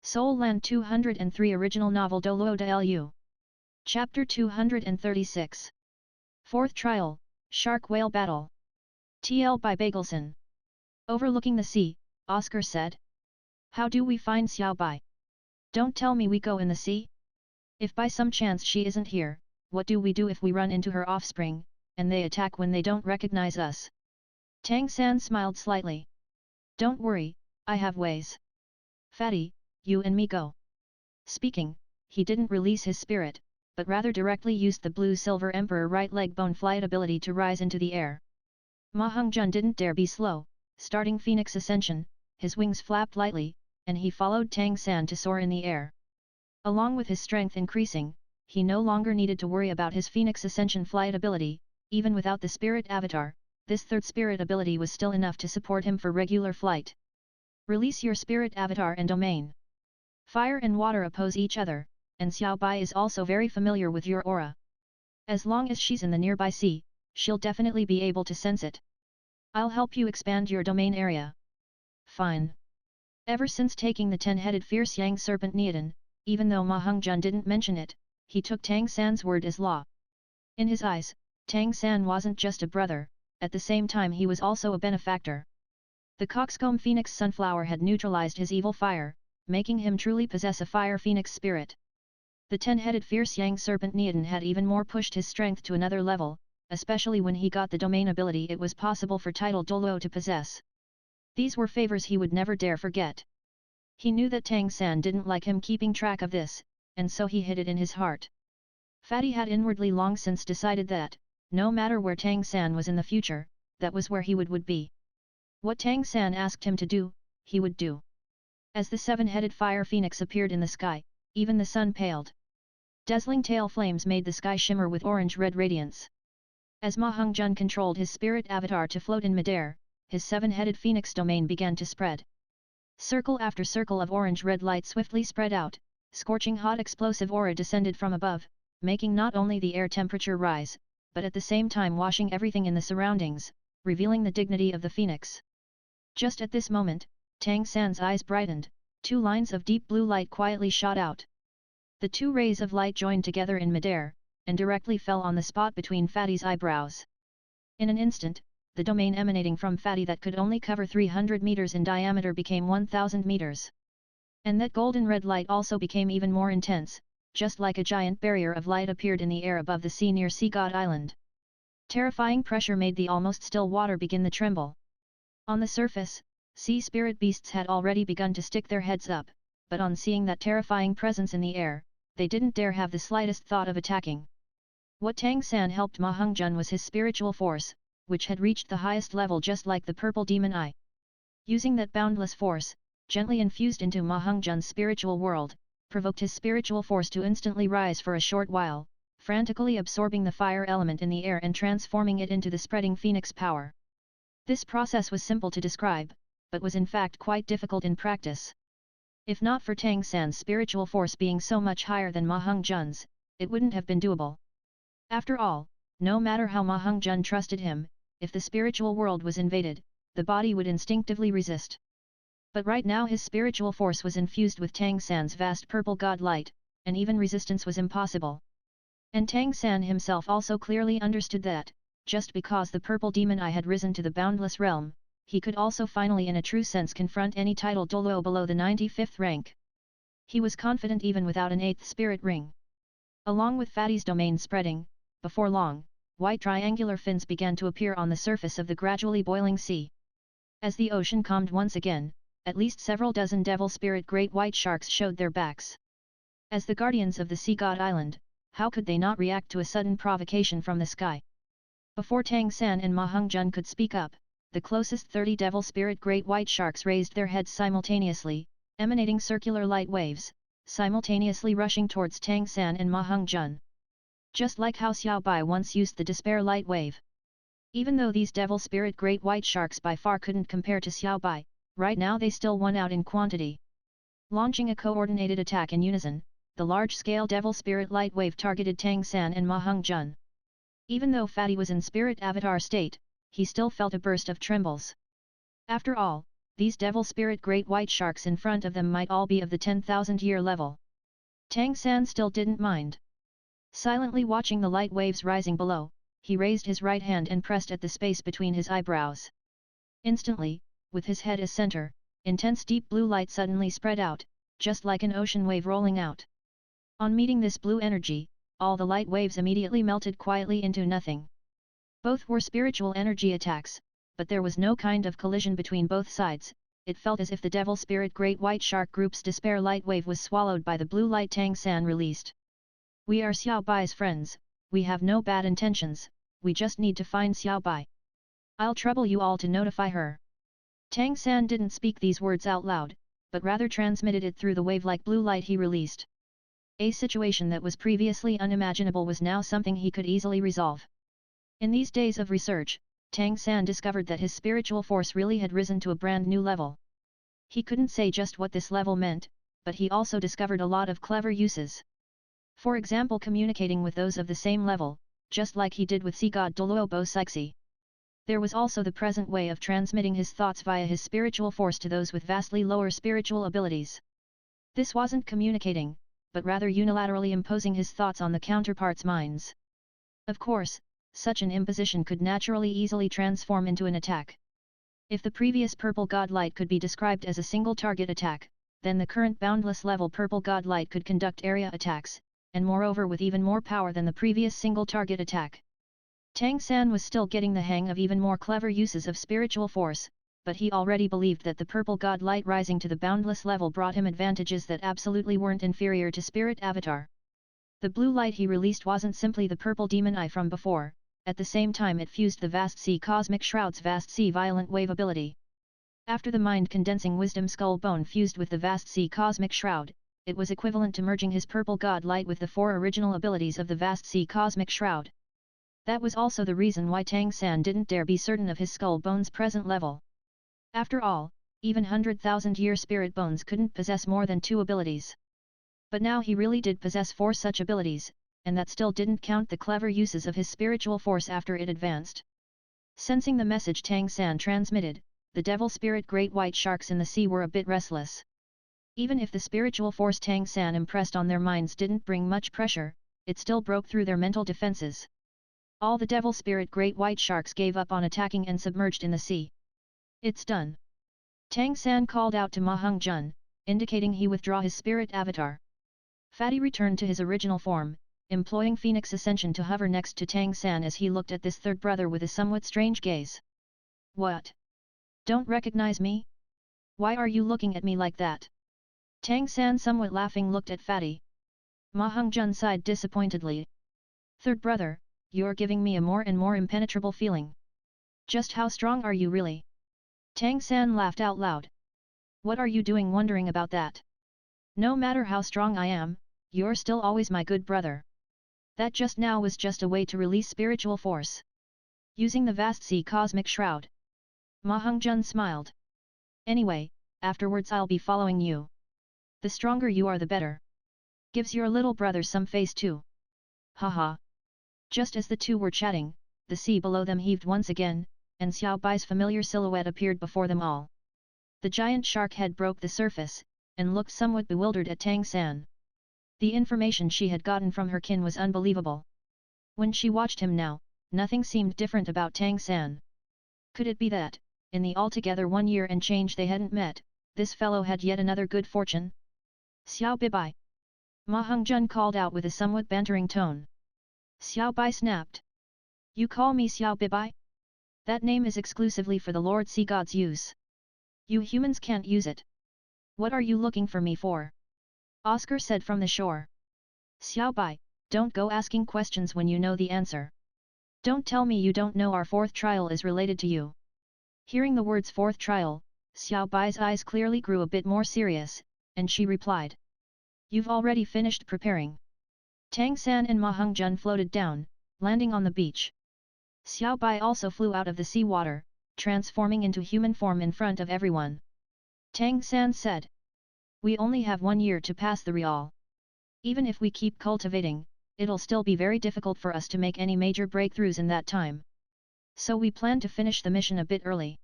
Seoul Land 203 Original Novel DouLuo DaLu. Chapter 236. Fourth Trial, Shark Whale Battle. TL by Bagelson. Overlooking the sea, Oscar said. How do we find Xiao Bai? Don't tell me we go in the sea? If by some chance she isn't here, what do we do if we run into her offspring, and they attack when they don't recognize us? Tang San smiled slightly. Don't worry, I have ways. Fatty, you and me go. Speaking, he didn't release his spirit, but rather directly used the blue-silver emperor right leg bone flight ability to rise into the air. Ma Hongzhen didn't dare be slow, starting Phoenix Ascension, his wings flapped lightly, and he followed Tang San to soar in the air. Along with his strength increasing, he no longer needed to worry about his Phoenix Ascension flight ability. Even without the spirit avatar, this third spirit ability was still enough to support him for regular flight. Release your spirit avatar and domain. Fire and water oppose each other, and Xiao Bai is also very familiar with your aura. As long as she's in the nearby sea, she'll definitely be able to sense it. I'll help you expand your domain area. Fine. Ever since taking the 10-headed fierce Yang Serpent Neodon, even though Ma Hongzhen didn't mention it, he took Tang San's word as law. In his eyes, Tang San wasn't just a brother, at the same time he was also a benefactor. The coxcomb Phoenix Sunflower had neutralized his evil fire, making him truly possess a fire phoenix spirit. The 10-headed fierce Yang Serpent Neodon had even more pushed his strength to another level, especially when he got the domain ability it was possible for title DouLuo to possess. These were favors he would never dare forget. He knew that Tang San didn't like him keeping track of this, and so he hid it in his heart. Fatty had inwardly long since decided that, no matter where Tang San was in the future, that was where he would be. What Tang San asked him to do, he would do. As the seven-headed fire phoenix appeared in the sky, even the sun paled. Dazzling tail flames made the sky shimmer with orange-red radiance. As Ma Hongzhen controlled his spirit avatar to float in midair, his seven-headed phoenix domain began to spread. Circle after circle of orange-red light swiftly spread out, scorching hot explosive aura descended from above, making not only the air temperature rise, but at the same time washing everything in the surroundings, revealing the dignity of the phoenix. Just at this moment, Tang San's eyes brightened, two lines of deep blue light quietly shot out. The two rays of light joined together in midair, and directly fell on the spot between Fatty's eyebrows. In an instant, the domain emanating from Fatty that could only cover 300 meters in diameter became 1000 meters. And that golden red light also became even more intense, just like a giant barrier of light appeared in the air above the sea near Sea God Island. Terrifying pressure made the almost still water begin to tremble. On the surface, sea spirit beasts had already begun to stick their heads up, but on seeing that terrifying presence in the air, they didn't dare have the slightest thought of attacking. What Tang San helped Ma Hongzhen was his spiritual force, which had reached the highest level just like the purple demon eye. Using that boundless force, gently infused into Ma Hongzhen's spiritual world, provoked his spiritual force to instantly rise for a short while, frantically absorbing the fire element in the air and transforming it into the spreading phoenix power. This process was simple to describe, but was in fact quite difficult in practice. If not for Tang San's spiritual force being so much higher than Ma Hongzhen's, it wouldn't have been doable. After all, no matter how Ma Hongzhen trusted him, if the spiritual world was invaded, the body would instinctively resist. But right now his spiritual force was infused with Tang San's vast purple god light, and even resistance was impossible. And Tang San himself also clearly understood that, just because the purple demon eye had risen to the boundless realm, he could also finally in a true sense confront any title DouLuo below the 95th rank. He was confident even without an 8th spirit ring. Along with Fatty's domain spreading, before long, white triangular fins began to appear on the surface of the gradually boiling sea. As the ocean calmed once again, at least several dozen devil spirit great white sharks showed their backs. As the guardians of the Sea God Island, how could they not react to a sudden provocation from the sky? Before Tang San and Ma Hongzhen could speak up, the closest 30 devil spirit great white sharks raised their heads simultaneously, emanating circular light waves, simultaneously rushing towards Tang San and Ma Hongzhen. Just like how Xiao Bai once used the despair light wave. Even though these devil spirit great white sharks by far couldn't compare to Xiao Bai, right now they still won out in quantity. Launching a coordinated attack in unison, the large-scale devil spirit light wave targeted Tang San and Ma Hongzhen. Even though Fatty was in spirit avatar state, he still felt a burst of trembles. After all, these devil spirit great white sharks in front of them might all be of the 10,000-year level. Tang San still didn't mind. Silently watching the light waves rising below, he raised his right hand and pressed at the space between his eyebrows. Instantly, with his head as center, intense deep blue light suddenly spread out, just like an ocean wave rolling out. On meeting this blue energy, all the light waves immediately melted quietly into nothing. Both were spiritual energy attacks, but there was no kind of collision between both sides. It felt as if the devil spirit great white shark group's despair light wave was swallowed by the blue light Tang San released. We are Xiao Bai's friends, we have no bad intentions, we just need to find Xiao Bai. I'll trouble you all to notify her. Tang San didn't speak these words out loud, but rather transmitted it through the wave-like blue light he released. A situation that was previously unimaginable was now something he could easily resolve. In these days of research, Tang San discovered that his spiritual force really had risen to a brand new level. He couldn't say just what this level meant, but he also discovered a lot of clever uses. For example, communicating with those of the same level, just like he did with sea god DouLuo DaLu. There was also the present way of transmitting his thoughts via his spiritual force to those with vastly lower spiritual abilities. This wasn't communicating, but rather unilaterally imposing his thoughts on the counterparts' minds. Of course, such an imposition could naturally easily transform into an attack. If the previous purple god light could be described as a single target attack, then the current boundless level purple god light could conduct area attacks, and moreover with even more power than the previous single target attack. Tang San was still getting the hang of even more clever uses of spiritual force, but he already believed that the purple god light rising to the boundless level brought him advantages that absolutely weren't inferior to spirit avatar. The blue light he released wasn't simply the purple demon eye from before, at the same time it fused the vast sea cosmic shroud's vast sea violent wave ability. After the mind-condensing wisdom skull bone fused with the vast sea cosmic shroud, it was equivalent to merging his purple god light with the 4 original abilities of the vast sea cosmic shroud. That was also the reason why Tang San didn't dare be certain of his skull bone's present level. After all, even 100,000-year spirit bones couldn't possess more than 2 abilities. But now he really did possess 4 such abilities, and that still didn't count the clever uses of his spiritual force after it advanced. Sensing the message Tang San transmitted, the devil spirit great white sharks in the sea were a bit restless. Even if the spiritual force Tang San impressed on their minds didn't bring much pressure, it still broke through their mental defenses. All the devil spirit great white sharks gave up on attacking and submerged in the sea. It's done. Tang San called out to Ma Heng-jun, indicating he withdraw his spirit avatar. Fatty returned to his original form, employing Phoenix Ascension to hover next to Tang San as he looked at this third brother with a somewhat strange gaze. What? Don't recognize me? Why are you looking at me like that? Tang San somewhat laughing looked at Fatty. Ma Heng-jun sighed disappointedly. Third brother, you're giving me a more and more impenetrable feeling. Just how strong are you really? Tang San laughed out loud. What are you doing wondering about that? No matter how strong I am, you're still always my good brother. That just now was just a way to release spiritual force. Using the vast sea cosmic shroud. Ma Heng-jun smiled. Anyway, afterwards I'll be following you. The stronger you are the better. Gives your little brother some face too. Haha. Just as the two were chatting, the sea below them heaved once again, and Xiao Bai's familiar silhouette appeared before them all. The giant shark head broke the surface, and looked somewhat bewildered at Tang San. The information she had gotten from her kin was unbelievable. When she watched him now, nothing seemed different about Tang San. Could it be that, in the altogether 1 year and change they hadn't met, this fellow had yet another good fortune? Xiao Bibai! Ma Heng-jun called out with a somewhat bantering tone. Xiao Bai snapped. You call me Xiao Bibai? That name is exclusively for the Lord Sea God's use. You humans can't use it. What are you looking for me for? Oscar said from the shore. Xiao Bai, don't go asking questions when you know the answer. Don't tell me you don't know our 4th trial is related to you. Hearing the words 4th trial, Xiao Bai's eyes clearly grew a bit more serious, and she replied. You've already finished preparing. Tang San and Ma Heng-jun floated down, landing on the beach. Xiao Bai also flew out of the seawater, transforming into human form in front of everyone. Tang San said. We only have 1 year to pass the Real. Even if we keep cultivating, it'll still be very difficult for us to make any major breakthroughs in that time. So we plan to finish the mission a bit early.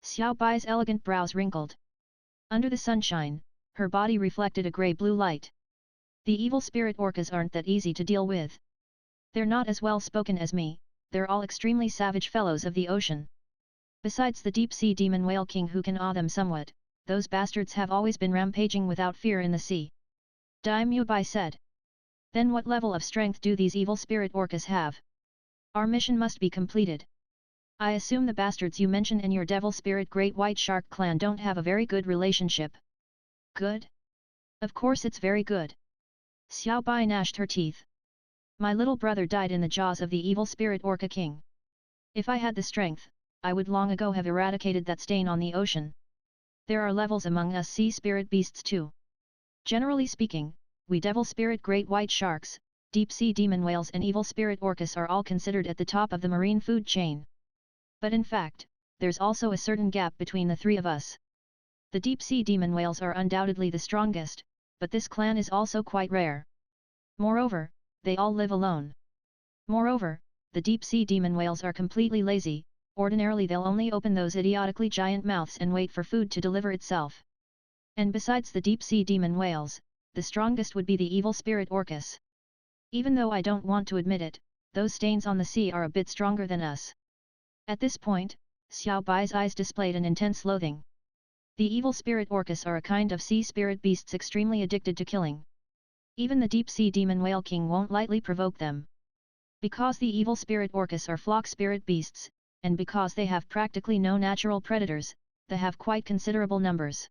Xiao Bai's elegant brows wrinkled. Under the sunshine, her body reflected a grey-blue light. The evil spirit orcas aren't that easy to deal with. They're not as well spoken as me, they're all extremely savage fellows of the ocean. Besides the deep-sea demon whale king who can awe them somewhat, those bastards have always been rampaging without fear in the sea. Daimyo Bai said. Then what level of strength do these evil spirit orcas have? Our mission must be completed. I assume the bastards you mention in your devil spirit great white shark clan don't have a very good relationship. Good? Of course it's very good. Xiao Bai gnashed her teeth. My little brother died in the jaws of the evil spirit orca king. If I had the strength, I would long ago have eradicated that stain on the ocean. There are levels among us sea spirit beasts too. Generally speaking, we devil spirit great white sharks, deep-sea demon whales and evil spirit orcas are all considered at the top of the marine food chain. But in fact, there's also a certain gap between the three of us. The deep-sea demon whales are undoubtedly the strongest, but this clan is also quite rare. Moreover, they all live alone. Moreover, the deep-sea demon whales are completely lazy. Ordinarily they'll only open those idiotically giant mouths and wait for food to deliver itself. And besides the deep-sea demon whales, the strongest would be the evil spirit orcas. Even though I don't want to admit it, those stains on the sea are a bit stronger than us. At this point, Xiao Bai's eyes displayed an intense loathing. The evil spirit orcas are a kind of sea spirit beasts extremely addicted to killing. Even the deep-sea demon whale king won't lightly provoke them. Because the evil spirit orcas are flock spirit beasts, and because they have practically no natural predators, they have quite considerable numbers.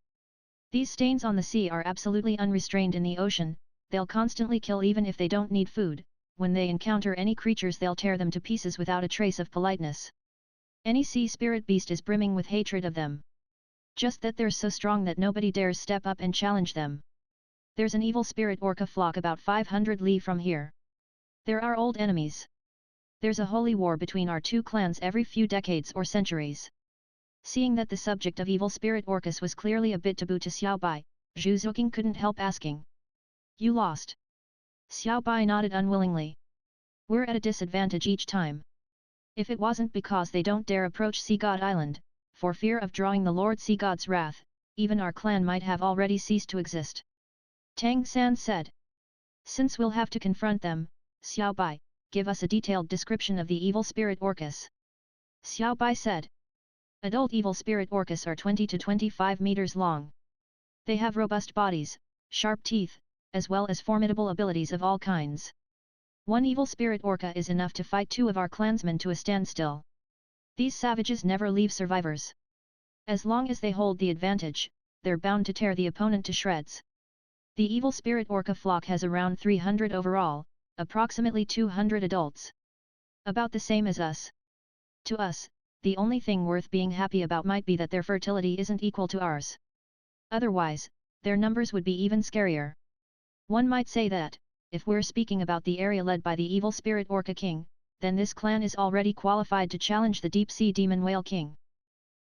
These stains on the sea are absolutely unrestrained in the ocean, they'll constantly kill even if they don't need food, when they encounter any creatures they'll tear them to pieces without a trace of politeness. Any sea spirit beast is brimming with hatred of them. Just that they're so strong that nobody dares step up and challenge them. There's an evil spirit orca flock about 500 li from here. They're our old enemies. There's a holy war between our two clans every few decades or centuries. Seeing that the subject of evil spirit orcas was clearly a bit taboo to Xiao Bai, Zhu Zuoqing couldn't help asking. You lost. Xiao Bai nodded unwillingly. We're at a disadvantage each time. If it wasn't because they don't dare approach Sea God Island, for fear of drawing the Lord Sea God's wrath, even our clan might have already ceased to exist. Tang San said. Since we'll have to confront them, Xiao Bai, give us a detailed description of the evil spirit orcas. Xiao Bai said. Adult evil spirit orcas are 20 to 25 meters long. They have robust bodies, sharp teeth, as well as formidable abilities of all kinds. One evil spirit orca is enough to fight two of our clansmen to a standstill. These savages never leave survivors. As long as they hold the advantage, they're bound to tear the opponent to shreds. The evil spirit orca flock has around 300 overall, approximately 200 adults. About the same as us. To us, the only thing worth being happy about might be that their fertility isn't equal to ours. Otherwise, their numbers would be even scarier. One might say that, if we're speaking about the area led by the evil spirit orca king, then this clan is already qualified to challenge the deep-sea demon whale king.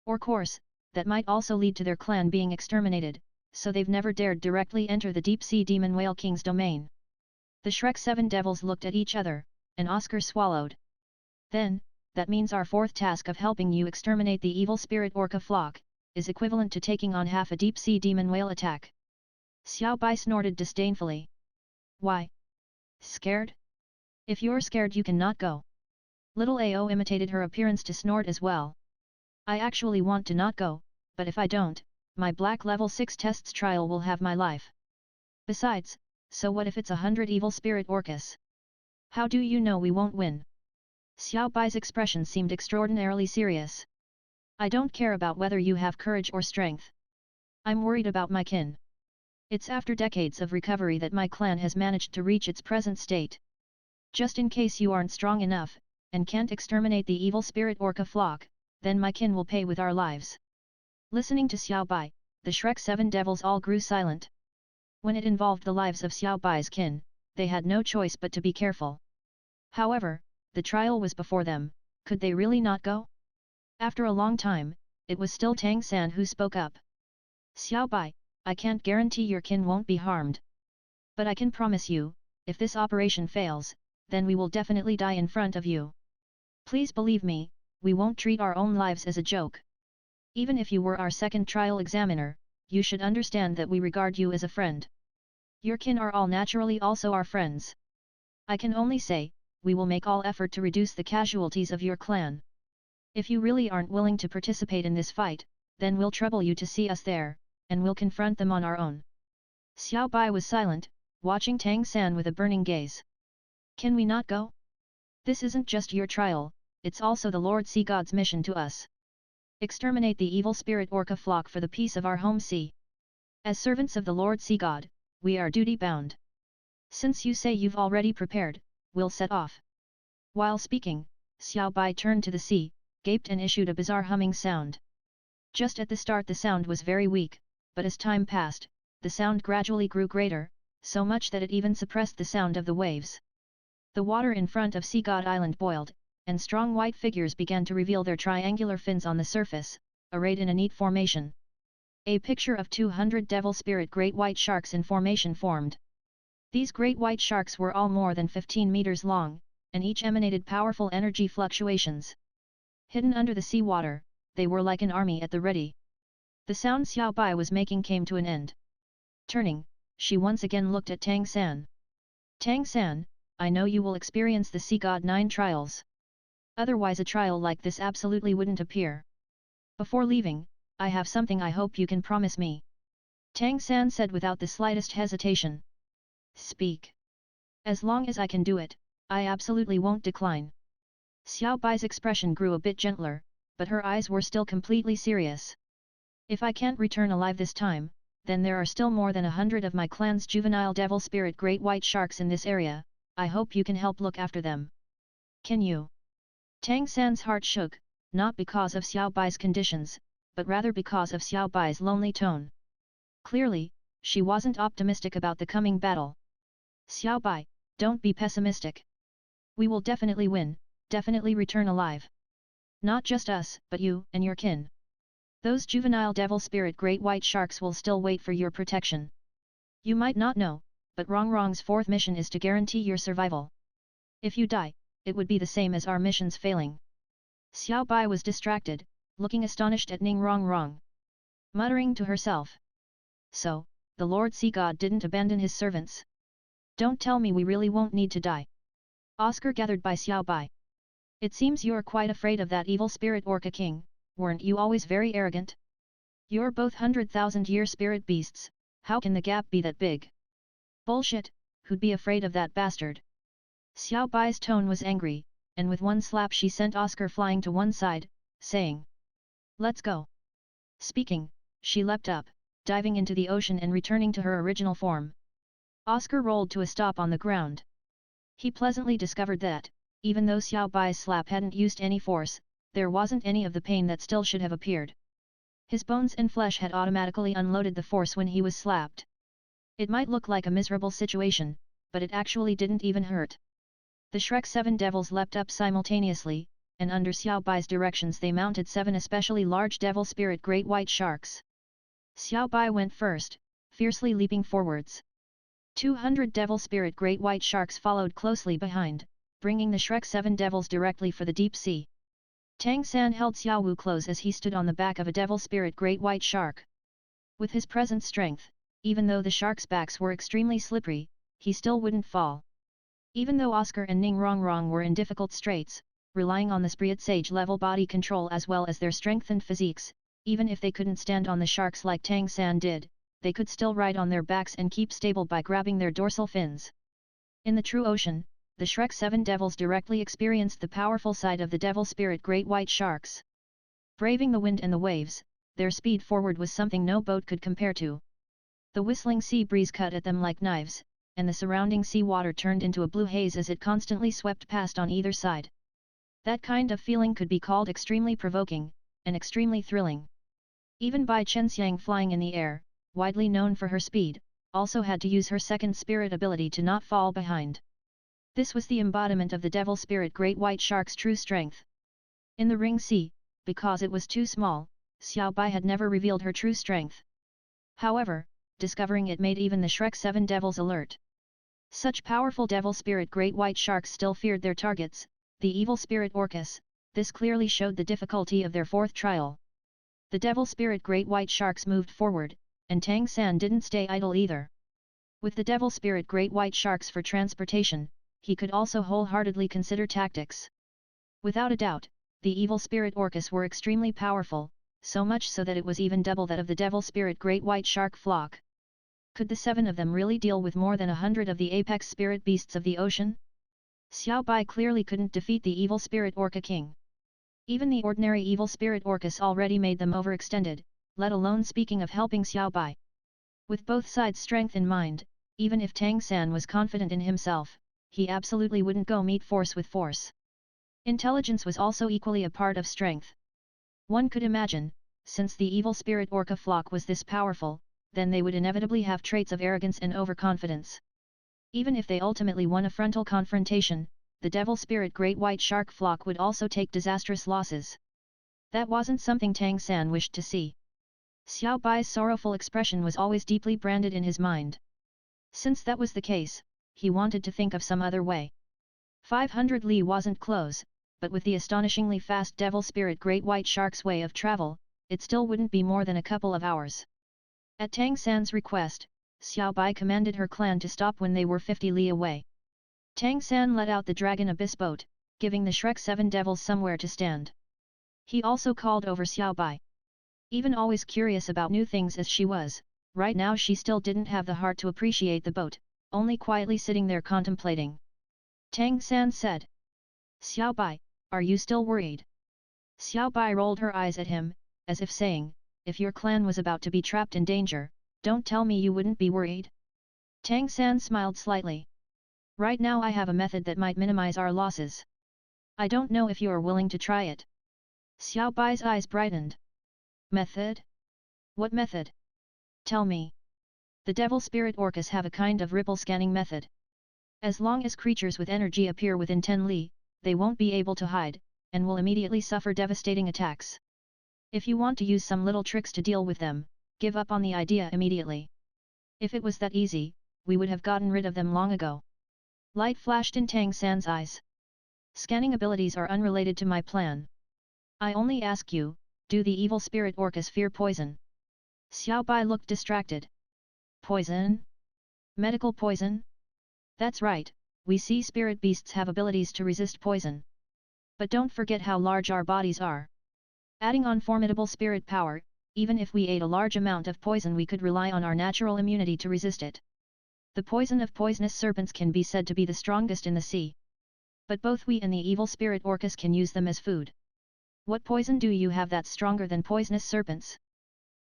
Or course, that might also lead to their clan being exterminated, so they've never dared directly enter the deep-sea demon whale king's domain. The Shrek Seven Devils looked at each other, and Oscar swallowed. Then, that means our fourth task of helping you exterminate the evil spirit orca flock, is equivalent to taking on half a deep-sea demon whale attack. Xiao Bai snorted disdainfully. Why? Scared? If you're scared you cannot go. Little Ao imitated her appearance to snort as well. I actually want to not go, but if I don't, my black level 6 tests trial will have my life. Besides, so what if it's 100 evil spirit orcas? How do you know we won't win? Xiao Bai's expression seemed extraordinarily serious. I don't care about whether you have courage or strength. I'm worried about my kin. It's after decades of recovery that my clan has managed to reach its present state. Just in case you aren't strong enough, and can't exterminate the evil spirit orca flock, then my kin will pay with our lives. Listening to Xiao Bai, the Shrek Seven Devils all grew silent. When it involved the lives of Xiao Bai's kin, they had no choice but to be careful. However, the trial was before them, could they really not go? After a long time, it was still Tang San who spoke up. Xiao Bai, I can't guarantee your kin won't be harmed. But I can promise you, if this operation fails, then we will definitely die in front of you. Please believe me, we won't treat our own lives as a joke. Even if you were our second trial examiner, you should understand that we regard you as a friend. Your kin are all naturally also our friends. I can only say, we will make all effort to reduce the casualties of your clan. If you really aren't willing to participate in this fight, then we'll trouble you to see us there, and we'll confront them on our own. Xiao Bai was silent, watching Tang San with a burning gaze. Can we not go? This isn't just your trial, it's also the Lord Sea God's mission to us. Exterminate the evil spirit orca flock for the peace of our home sea. As servants of the Lord Sea God, we are duty-bound. Since you say you've already prepared, we'll set off. While speaking, Xiao Bai turned to the sea, gaped and issued a bizarre humming sound. Just at the start the sound was very weak, but as time passed, the sound gradually grew greater, so much that it even suppressed the sound of the waves. The water in front of Sea God Island boiled, and strong white figures began to reveal their triangular fins on the surface, arrayed in a neat formation. A picture of 200 devil spirit great white sharks in formation formed. These great white sharks were all more than 15 meters long, and each emanated powerful energy fluctuations. Hidden under the sea water, they were like an army at the ready. The sound Xiao Bai was making came to an end. Turning, she once again looked at Tang San. Tang San, I know you will experience the Sea God 9 trials. Otherwise a trial like this absolutely wouldn't appear. Before leaving, I have something I hope you can promise me. Tang San said without the slightest hesitation. Speak. As long as I can do it, I absolutely won't decline. Xiao Bai's expression grew a bit gentler, but her eyes were still completely serious. If I can't return alive this time, then there are still more than 100 of my clan's juvenile devil spirit great white sharks in this area, I hope you can help look after them. Can you? Tang San's heart shook, not because of Xiao Bai's conditions, but rather because of Xiao Bai's lonely tone. Clearly, she wasn't optimistic about the coming battle. Xiao Bai, don't be pessimistic. We will definitely win, definitely return alive. Not just us, but you and your kin. Those juvenile devil spirit great white sharks will still wait for your protection. You might not know, but Rongrong's fourth mission is to guarantee your survival. If you die, it would be the same as our missions failing. Xiao Bai was distracted, looking astonished at Ning Rongrong. Muttering to herself. So, the Lord Sea God didn't abandon his servants. Don't tell me we really won't need to die. Oscar gathered by Xiao Bai. It seems you're quite afraid of that evil spirit Orca King, weren't you always very arrogant? You're both 100,000-year spirit beasts, how can the gap be that big? Bullshit, who'd be afraid of that bastard? Xiao Bai's tone was angry, and with one slap she sent Oscar flying to one side, saying. Let's go. Speaking, she leapt up, diving into the ocean and returning to her original form. Oscar rolled to a stop on the ground. He pleasantly discovered that, even though Xiao Bai's slap hadn't used any force, there wasn't any of the pain that still should have appeared. His bones and flesh had automatically unloaded the force when he was slapped. It might look like a miserable situation, but it actually didn't even hurt. The Shrek 7 devils leapt up simultaneously, and under Xiao Bai's directions they mounted 7 especially large devil spirit great white sharks. Xiao Bai went first, fiercely leaping forwards. 200 devil spirit great white sharks followed closely behind, bringing the Shrek 7 devils directly for the deep sea. Tang San held Xiao Wu close as he stood on the back of a devil spirit great white shark. With his present strength, even though the sharks' backs were extremely slippery, he still wouldn't fall. Even though Oscar and Ning Rongrong were in difficult straits, relying on the Spirit Sage level body control as well as their strengthened physiques, even if they couldn't stand on the sharks like Tang San did, they could still ride on their backs and keep stable by grabbing their dorsal fins. In the true ocean, the Shrek 7 devils directly experienced the powerful side of the devil spirit great white sharks. Braving the wind and the waves, their speed forward was something no boat could compare to. The whistling sea breeze cut at them like knives, and the surrounding sea water turned into a blue haze as it constantly swept past on either side. That kind of feeling could be called extremely provoking, and extremely thrilling. Even Bai Chenxiang flying in the air, widely known for her speed, also had to use her second spirit ability to not fall behind. This was the embodiment of the devil spirit great white shark's true strength. In the Ring Sea, because it was too small, Xiao Bai had never revealed her true strength. However, discovering it made even the Shrek 7 devils alert. Such powerful devil spirit great white sharks still feared their targets, the evil spirit orcas. This clearly showed the difficulty of their fourth trial. The devil spirit great white sharks moved forward, and Tang San didn't stay idle either. With the devil spirit great white sharks for transportation, he could also wholeheartedly consider tactics. Without a doubt, the evil spirit orcas were extremely powerful, so much so that it was even double that of the devil spirit great white shark flock. Could the 7 of them really deal with more than 100 of the apex spirit beasts of the ocean? Xiao Bai clearly couldn't defeat the evil spirit orca king. Even the ordinary evil spirit orcas already made them overextended, let alone speaking of helping Xiao Bai. With both sides' strength in mind, even if Tang San was confident in himself, he absolutely wouldn't go meet force with force. Intelligence was also equally a part of strength. One could imagine, since the evil spirit orca flock was this powerful, then they would inevitably have traits of arrogance and overconfidence. Even if they ultimately won a frontal confrontation, the devil spirit great white shark flock would also take disastrous losses. That wasn't something Tang San wished to see. Xiao Bai's sorrowful expression was always deeply branded in his mind. Since that was the case, he wanted to think of some other way. 500 li wasn't close, but with the astonishingly fast devil spirit great white shark's way of travel, it still wouldn't be more than a couple of hours. At Tang San's request, Xiao Bai commanded her clan to stop when they were 50 li away. Tang San let out the dragon abyss boat, giving the Shrek 7 devils somewhere to stand. He also called over Xiao Bai. Even always curious about new things as she was, right now she still didn't have the heart to appreciate the boat, only quietly sitting there contemplating. Tang San said. Xiao Bai, are you still worried? Xiao Bai rolled her eyes at him, as if saying, if your clan was about to be trapped in danger, don't tell me you wouldn't be worried. Tang San smiled slightly. Right now I have a method that might minimize our losses. I don't know if you are willing to try it. Xiao Bai's eyes brightened. Method? What method? Tell me. The devil spirit orcas have a kind of ripple scanning method. As long as creatures with energy appear within 10 li, they won't be able to hide, and will immediately suffer devastating attacks. If you want to use some little tricks to deal with them, give up on the idea immediately. If it was that easy, we would have gotten rid of them long ago. Light flashed in Tang San's eyes. Scanning abilities are unrelated to my plan. I only ask you, do the evil spirit orcas fear poison? Xiao Bai looked distracted. Poison? Medical poison? That's right, we see spirit beasts have abilities to resist poison. But don't forget how large our bodies are. Adding on formidable spirit power, even if we ate a large amount of poison we could rely on our natural immunity to resist it. The poison of poisonous serpents can be said to be the strongest in the sea. But both we and the evil spirit orcas can use them as food. What poison do you have that's stronger than poisonous serpents?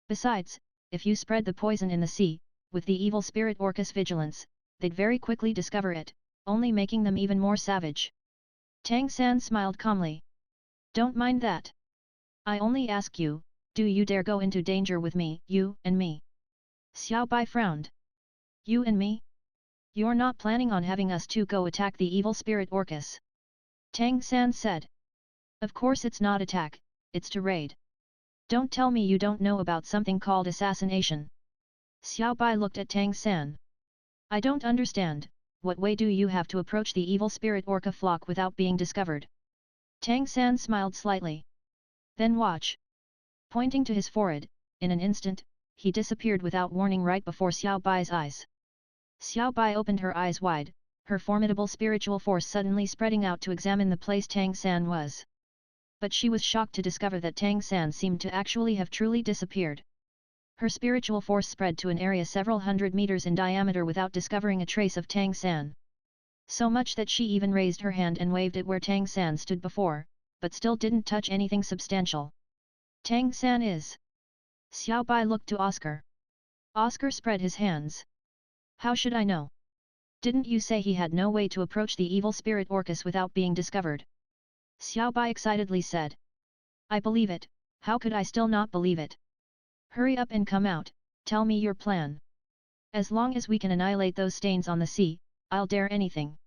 Besides, if you spread the poison in the sea, with the evil spirit orcas' vigilance, they'd very quickly discover it, only making them even more savage. Tang San smiled calmly. Don't mind that. I only ask you, do you dare go into danger with me, you and me? Xiao Bai frowned. You and me? You're not planning on having us two go attack the evil spirit orcas? Tang San said. Of course it's not attack, it's to raid. Don't tell me you don't know about something called assassination. Xiao Bai looked at Tang San. I don't understand, what way do you have to approach the evil spirit orca flock without being discovered? Tang San smiled slightly. Then watch. Pointing to his forehead, in an instant, he disappeared without warning right before Xiao Bai's eyes. Xiao Bai opened her eyes wide, her formidable spiritual force suddenly spreading out to examine the place Tang San was. But she was shocked to discover that Tang San seemed to actually have truly disappeared. Her spiritual force spread to an area several hundred meters in diameter without discovering a trace of Tang San. So much that she even raised her hand and waved it where Tang San stood before, but still didn't touch anything substantial. Tang San is. Xiao Bai looked to Oscar. Oscar spread his hands. How should I know? Didn't you say he had no way to approach the evil spirit orcas without being discovered? Xiao Bai excitedly said. I believe it, how could I still not believe it? Hurry up and come out, tell me your plan. As long as we can annihilate those stains on the sea, I'll dare anything.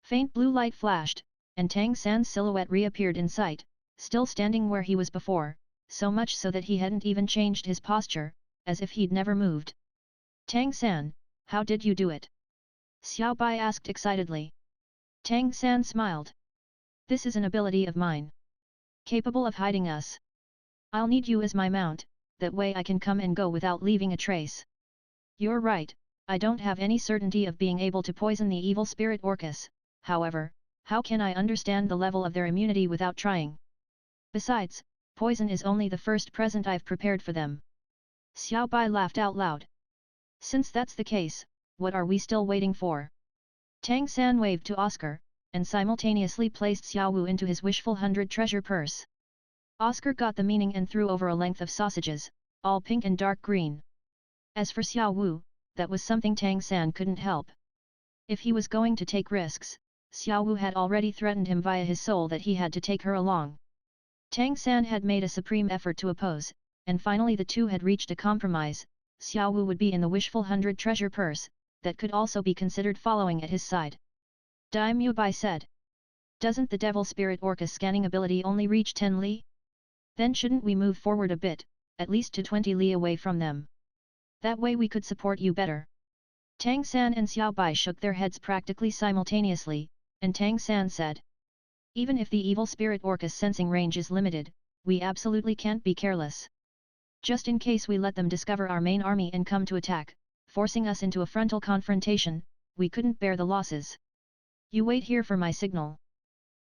Faint blue light flashed, and Tang San's silhouette reappeared in sight, still standing where he was before, so much so that he hadn't even changed his posture, as if he'd never moved. Tang San, how did you do it? Xiao Bai asked excitedly. Tang San smiled. This is an ability of mine. Capable of hiding us. I'll need you as my mount, that way I can come and go without leaving a trace. You're right, I don't have any certainty of being able to poison the evil spirit Orcus, however, how can I understand the level of their immunity without trying? Besides, poison is only the first present I've prepared for them. Xiao Bai laughed out loud. Since that's the case, what are we still waiting for? Tang San waved to Oscar, and simultaneously placed Xiao Wu into his wishful 100 treasure purse. Oscar got the meaning and threw over a length of sausages, all pink and dark green. As for Xiao Wu, that was something Tang San couldn't help. If he was going to take risks, Xiao Wu had already threatened him via his soul that he had to take her along. Tang San had made a supreme effort to oppose, and finally the two had reached a compromise. Xiao Wu would be in the wishful 100 treasure purse, that could also be considered following at his side. Daimyo Bai said. Doesn't the devil spirit Orcus scanning ability only reach 10 li? Then shouldn't we move forward a bit, at least to 20 li away from them? That way we could support you better. Tang San and Xiao Bai shook their heads practically simultaneously, and Tang San said. Even if the evil spirit Orcus sensing range is limited, we absolutely can't be careless. Just in case we let them discover our main army and come to attack, forcing us into a frontal confrontation, we couldn't bear the losses. You wait here for my signal.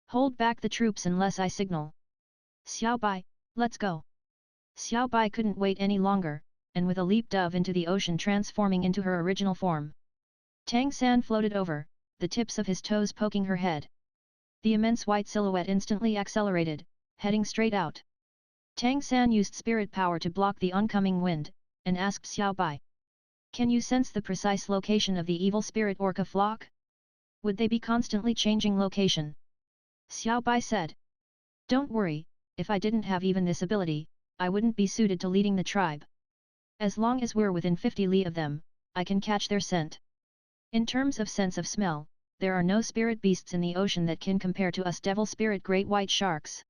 Hold back the troops unless I signal. Xiao Bai, let's go. Xiao Bai couldn't wait any longer, and with a leap dove into the ocean transforming into her original form. Tang San floated over, the tips of his toes poking her head. The immense white silhouette instantly accelerated, heading straight out. Tang San used spirit power to block the oncoming wind, and asked Xiao Bai. Can you sense the precise location of the evil spirit orca flock? Would they be constantly changing location? Xiao Bai said. Don't worry, if I didn't have even this ability, I wouldn't be suited to leading the tribe. As long as we're within 50 li of them, I can catch their scent. In terms of sense of smell, there are no spirit beasts in the ocean that can compare to us devil spirit great white sharks.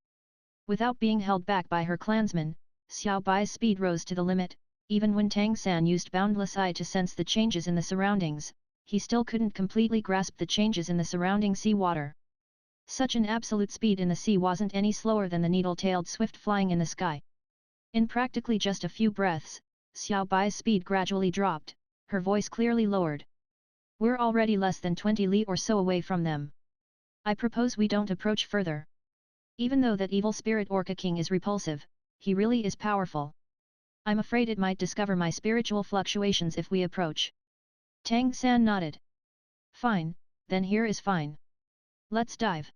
Without being held back by her clansmen, Xiao Bai's speed rose to the limit. Even when Tang San used boundless eye to sense the changes in the surroundings, he still couldn't completely grasp the changes in the surrounding sea water. Such an absolute speed in the sea wasn't any slower than the needle-tailed swift flying in the sky. In practically just a few breaths, Xiao Bai's speed gradually dropped, her voice clearly lowered. We're already less than 20 li or so away from them. I propose we don't approach further. Even though that evil spirit Orca King is repulsive, he really is powerful. I'm afraid it might discover my spiritual fluctuations if we approach. Tang San nodded. Fine, then here is fine. Let's dive.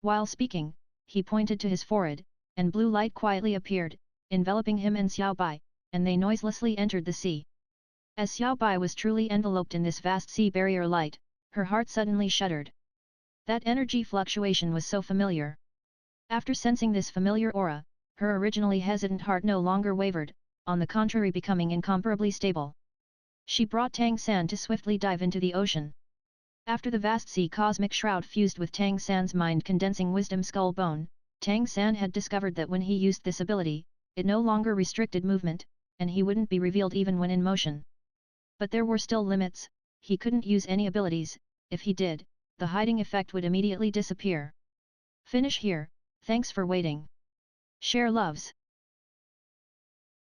While speaking, he pointed to his forehead, and blue light quietly appeared, enveloping him and Xiao Bai, and they noiselessly entered the sea. As Xiao Bai was truly enveloped in this vast sea barrier light, her heart suddenly shuddered. That energy fluctuation was so familiar. After sensing this familiar aura, her originally hesitant heart no longer wavered, on the contrary becoming incomparably stable. She brought Tang San to swiftly dive into the ocean. After the vast sea cosmic shroud fused with Tang San's mind-condensing wisdom skull bone, Tang San had discovered that when he used this ability, it no longer restricted movement, and he wouldn't be revealed even when in motion. But there were still limits, he couldn't use any abilities. If he did, the hiding effect would immediately disappear. Finish here, thanks for waiting. Share loves.